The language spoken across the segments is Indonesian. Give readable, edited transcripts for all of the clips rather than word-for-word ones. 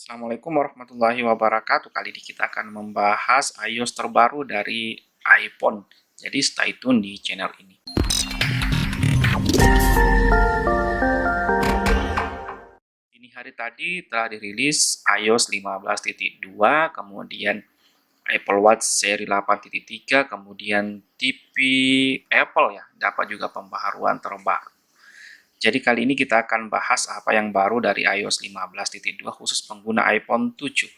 Assalamualaikum warahmatullahi wabarakatuh. Kali ini kita akan membahas iOS terbaru dari iPhone. Jadi stay tune di channel ini. Ini hari tadi telah dirilis iOS 15.2, kemudian Apple Watch seri 8.3, kemudian TV Apple ya, dapat juga pembaharuan terbaru. Jadi kali ini kita akan bahas apa yang baru dari iOS 15.2 khusus pengguna iPhone 7.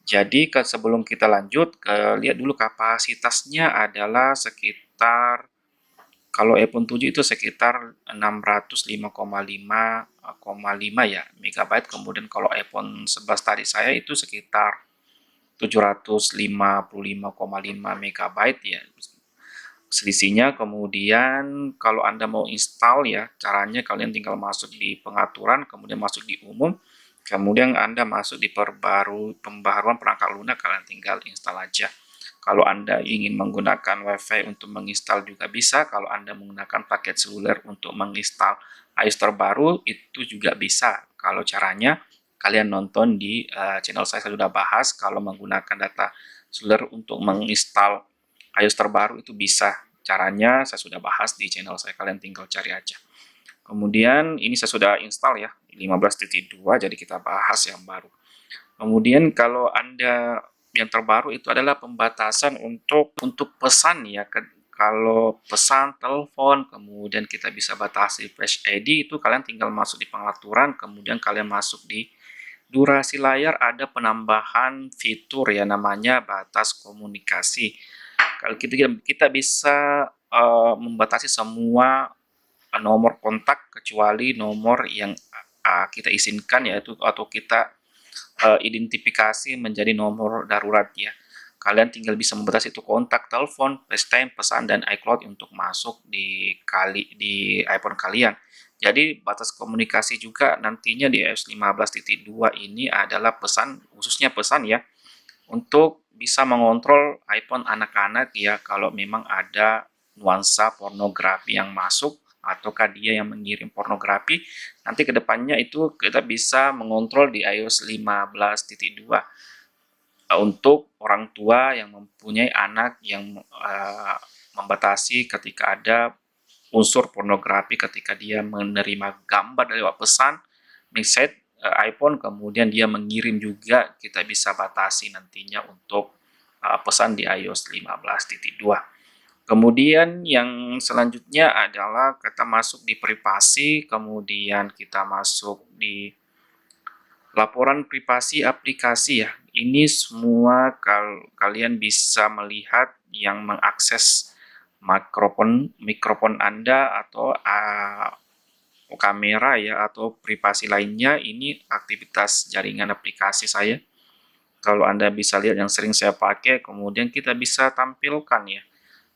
Jadi sebelum kita lanjut, lihat dulu kapasitasnya adalah sekitar, kalau iPhone 7 itu sekitar 605,5 ya megabyte. Kemudian kalau iPhone 11 tadi saya itu sekitar 755,5 megabyte ya selisihnya. Kemudian kalau Anda mau install ya, caranya kalian tinggal masuk di pengaturan, kemudian masuk di umum, kemudian Anda masuk di pembaharuan perangkat lunak, kalian tinggal install aja. Kalau Anda ingin menggunakan WiFi untuk menginstal juga bisa. Kalau Anda menggunakan paket seluler untuk menginstal iOS terbaru itu juga bisa. Kalau caranya kalian nonton di channel saya sudah bahas. Kalau menggunakan data seluler untuk menginstal iOS terbaru itu bisa. Caranya saya sudah bahas di channel saya, kalian tinggal cari aja. Kemudian ini saya sudah install ya 15.2, jadi kita bahas yang baru. Kemudian kalau Anda yang terbaru itu adalah pembatasan untuk pesan ya. Kalau pesan telepon, kemudian kita bisa batasi Face ID, itu kalian tinggal masuk di pengaturan, kemudian kalian masuk di durasi layar, ada penambahan fitur ya namanya batas komunikasi. Kalau kita bisa membatasi semua nomor kontak kecuali nomor yang kita izinkan, yaitu atau kita identifikasi menjadi nomor darurat ya. Kalian tinggal bisa membatasi itu kontak, telepon, FaceTime, pesan, dan iCloud untuk masuk di iPhone kalian. Jadi batas komunikasi juga nantinya di iOS 15.2 ini adalah pesan, khususnya pesan ya, untuk bisa mengontrol iPhone anak-anak ya, kalau memang ada nuansa pornografi yang masuk ataukah dia yang mengirim pornografi, nanti kedepannya itu kita bisa mengontrol di iOS 15.2 untuk orang tua yang mempunyai anak yang membatasi ketika ada unsur pornografi, ketika dia menerima gambar dari pesan message iPhone, kemudian dia mengirim juga, kita bisa batasi nantinya untuk pesan di iOS 15.2. Kemudian yang selanjutnya adalah kita masuk di privasi, kemudian kita masuk di laporan privasi aplikasi ya. Ini semua kalian bisa melihat yang mengakses mikrofon Anda atau kamera ya, atau privasi lainnya. Ini aktivitas jaringan aplikasi saya. Kalau Anda bisa lihat yang sering saya pakai, kemudian kita bisa tampilkan ya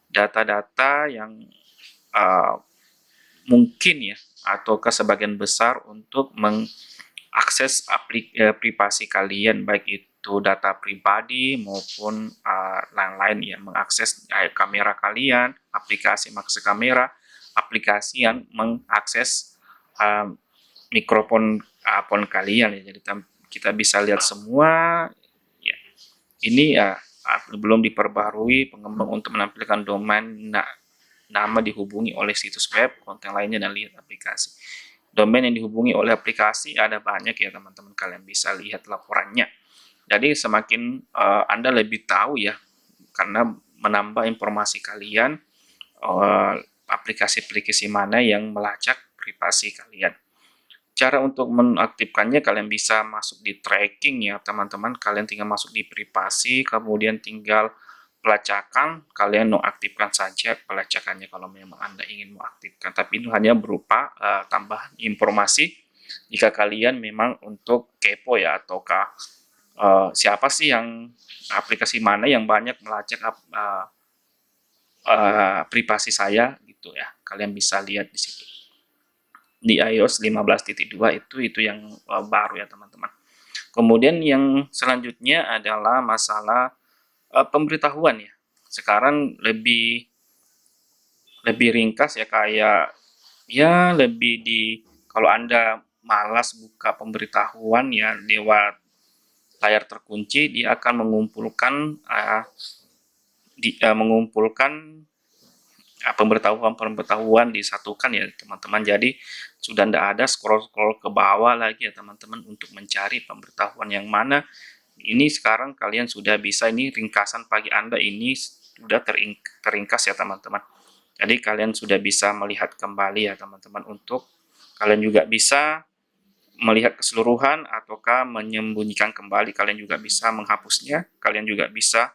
data-data yang uh, mungkin ya, ataukah sebagian besar untuk mengakses privasi kalian, baik itu data pribadi maupun lain-lain ya, mengakses kamera kalian, aplikasi mengakses kamera, aplikasi yang mengakses uh, mikrofon phone kalian ya. Jadi kita bisa lihat semua ya. Ini ya belum diperbarui pengembang untuk menampilkan domain nama dihubungi oleh situs web, konten lainnya, dan lihat aplikasi. Domain yang dihubungi oleh aplikasi ada banyak ya teman-teman, kalian bisa lihat laporannya. Jadi semakin Anda lebih tahu ya, karena menambah informasi kalian, aplikasi-aplikasi mana yang melacak privasi kalian. Cara untuk mengaktifkannya, kalian bisa masuk di tracking ya teman-teman. Kalian tinggal masuk di privasi, kemudian tinggal pelacakan, kalian nonaktifkan saja pelacakannya kalau memang Anda ingin mengaktifkan. Tapi itu hanya berupa tambahan informasi jika kalian memang untuk kepo ya, ataukah siapa sih yang, aplikasi mana yang banyak melacak privasi saya gitu ya. Kalian bisa lihat di situ. Di iOS 15.2 itu yang baru ya teman-teman. Kemudian yang selanjutnya adalah masalah pemberitahuan ya. Sekarang lebih ringkas ya, kayak ya lebih di, kalau Anda malas buka pemberitahuan ya lewat layar terkunci, dia akan mengumpulkan pemberitahuan disatukan ya teman-teman. Jadi sudah tidak ada scroll-scroll ke bawah lagi ya teman-teman untuk mencari pemberitahuan yang mana. Ini sekarang kalian sudah bisa, ini ringkasan pagi Anda ini sudah teringkas ya teman-teman. Jadi kalian sudah bisa melihat kembali ya teman-teman, untuk kalian juga bisa melihat keseluruhan ataukah menyembunyikan kembali. Kalian juga bisa menghapusnya, kalian juga bisa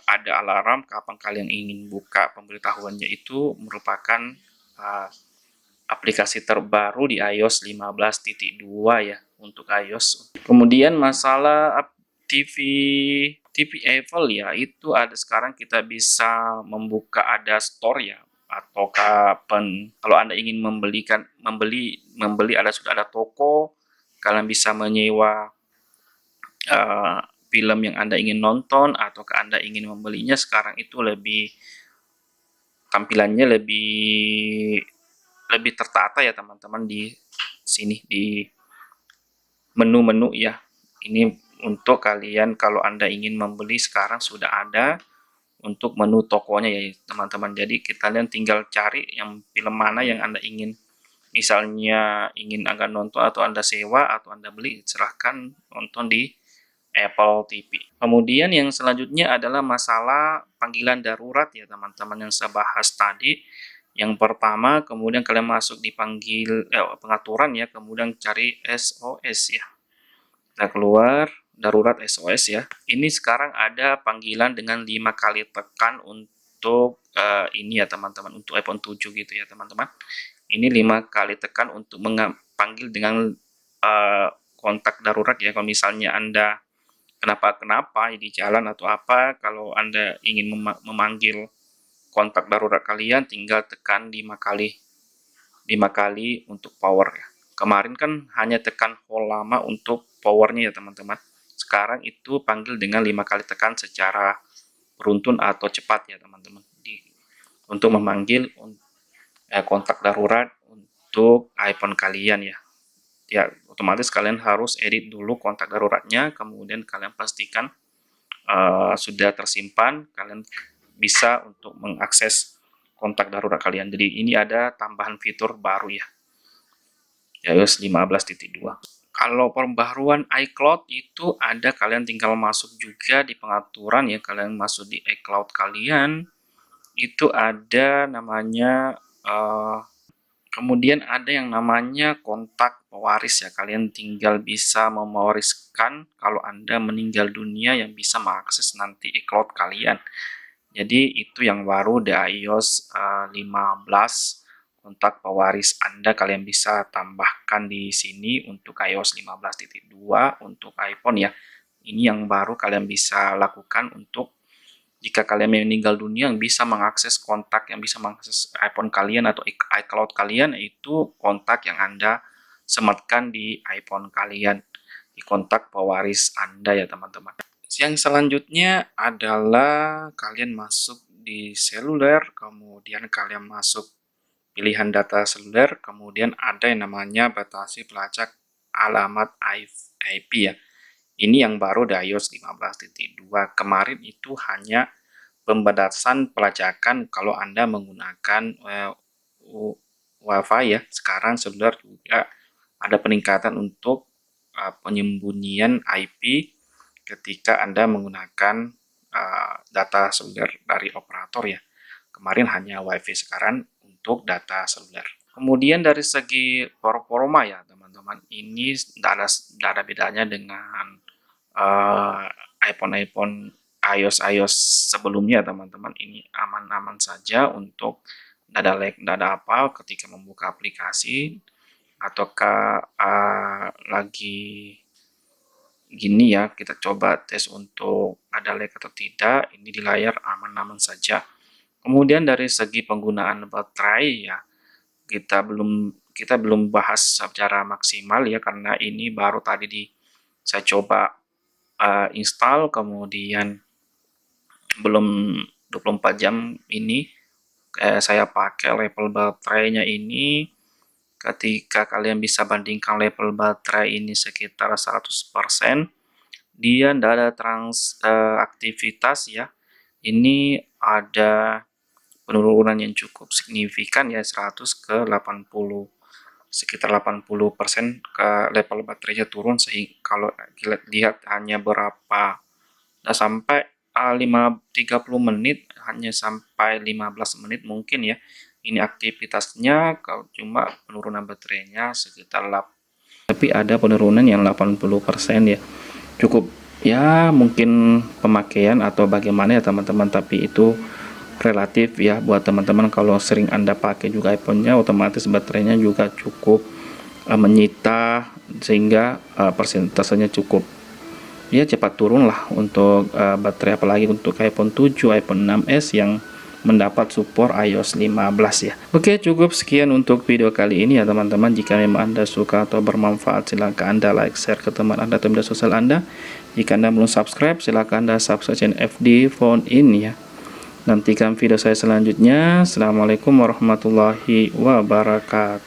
ada alarm kapan kalian ingin buka pemberitahuannya. Itu merupakan aplikasi terbaru di iOS 15.2 ya untuk iOS. Kemudian masalah TV Apple ya, itu ada sekarang kita bisa membuka, ada store ya, atau kalau Anda ingin membeli sudah ada toko, kalian bisa menyewa film yang Anda ingin nonton, atau Anda ingin membelinya. Sekarang itu tampilannya lebih tertata ya teman-teman di sini di menu-menu ya. Ini untuk kalian kalau Anda ingin membeli, sekarang sudah ada untuk menu tokonya ya teman-teman. Jadi kalian tinggal cari yang film mana yang Anda ingin, misalnya ingin Anda nonton atau Anda sewa atau Anda beli, silahkan nonton di Apple TV. Kemudian yang selanjutnya adalah masalah panggilan darurat ya teman-teman, yang saya bahas tadi. Yang pertama, kemudian kalian masuk di pengaturan ya, kemudian cari SOS ya. Kita keluar darurat SOS ya. Ini sekarang ada panggilan dengan 5 kali tekan untuk ini ya teman-teman, untuk iPhone 7 gitu ya teman-teman. Ini 5 kali tekan untuk panggil dengan kontak darurat ya. Kalau misalnya Anda kenapa di jalan atau apa, kalau Anda ingin memanggil kontak darurat kalian, tinggal tekan 5 kali untuk power ya. Kemarin kan hanya tekan hold lama untuk powernya ya teman-teman. Sekarang itu panggil dengan 5 kali tekan secara beruntun atau cepat ya teman-teman, untuk memanggil kontak darurat untuk iPhone kalian ya. Ya otomatis kalian harus edit dulu kontak daruratnya, kemudian kalian pastikan sudah tersimpan, kalian bisa untuk mengakses kontak darurat kalian. Jadi ini ada tambahan fitur baru ya, iOS 15.2. Kalau pembaruan iCloud itu ada, kalian tinggal masuk juga di pengaturan ya, kalian masuk di iCloud kalian, itu ada namanya kemudian ada yang namanya kontak pewaris ya. Kalian tinggal bisa mewariskan kalau Anda meninggal dunia, yang bisa mengakses nanti iCloud kalian. Jadi itu yang baru di iOS 15, kontak pewaris Anda kalian bisa tambahkan di sini untuk iOS 15.2 untuk iPhone ya. Ini yang baru kalian bisa lakukan untuk jika kalian meninggal dunia, yang bisa mengakses kontak, yang bisa mengakses iPhone kalian atau iCloud kalian, itu kontak yang Anda sematkan di iPhone kalian, di kontak pewaris Anda ya teman-teman. Yang selanjutnya adalah kalian masuk di seluler, kemudian kalian masuk pilihan data seluler, kemudian ada yang namanya batasi pelacak alamat IP ya. Ini yang baru di iOS 15.2. Kemarin itu hanya pembatasan pelacakan kalau Anda menggunakan Wi-Fi ya. Sekarang seluler juga ada peningkatan untuk penyembunyian IP ketika Anda menggunakan data seluler dari operator ya. Kemarin hanya Wi-Fi, sekarang untuk data seluler. Kemudian dari segi performa ya teman-teman, ini tidak ada bedanya dengan iPhone iOS sebelumnya teman-teman. Ini aman-aman saja, untuk tidak ada lag, tidak ada apa ketika membuka aplikasi, ataukah lagi gini ya, kita coba tes untuk ada lag atau tidak. Ini di layar aman-aman saja. Kemudian dari segi penggunaan baterai ya, kita belum bahas secara maksimal ya, karena ini baru tadi saya coba install, kemudian belum 24 jam ini saya pakai level baterainya ini ketika kalian bisa bandingkan level baterai ini sekitar 100%, dia tidak ada aktivitas ya. Ini ada penurunan yang cukup signifikan ya, 100 ke 80, sekitar 80% ke level baterainya turun. Sehingga kalau lihat hanya berapa, sampai 30 menit, hanya sampai 15 menit mungkin ya ini aktivitasnya. Kalau cuma penurunan baterainya sekitar tapi ada penurunan yang 80% ya, cukup ya, mungkin pemakaian atau bagaimana ya teman-teman, tapi itu relatif ya buat teman-teman. Kalau sering Anda pakai juga iPhone-nya, otomatis baterainya juga cukup menyita, sehingga persentasenya cukup ya cepat turun lah untuk baterai, apalagi untuk iPhone 7, iPhone 6s yang mendapat support iOS 15 ya. Oke, cukup sekian untuk video kali ini ya teman-teman. Jika memang Anda suka atau bermanfaat, silahkan Anda like, share ke teman Anda atau media sosial Anda. Jika Anda belum subscribe, silahkan Anda subscribe channel FD Phone In ya. Nantikan video saya selanjutnya. Assalamualaikum warahmatullahi wabarakatuh.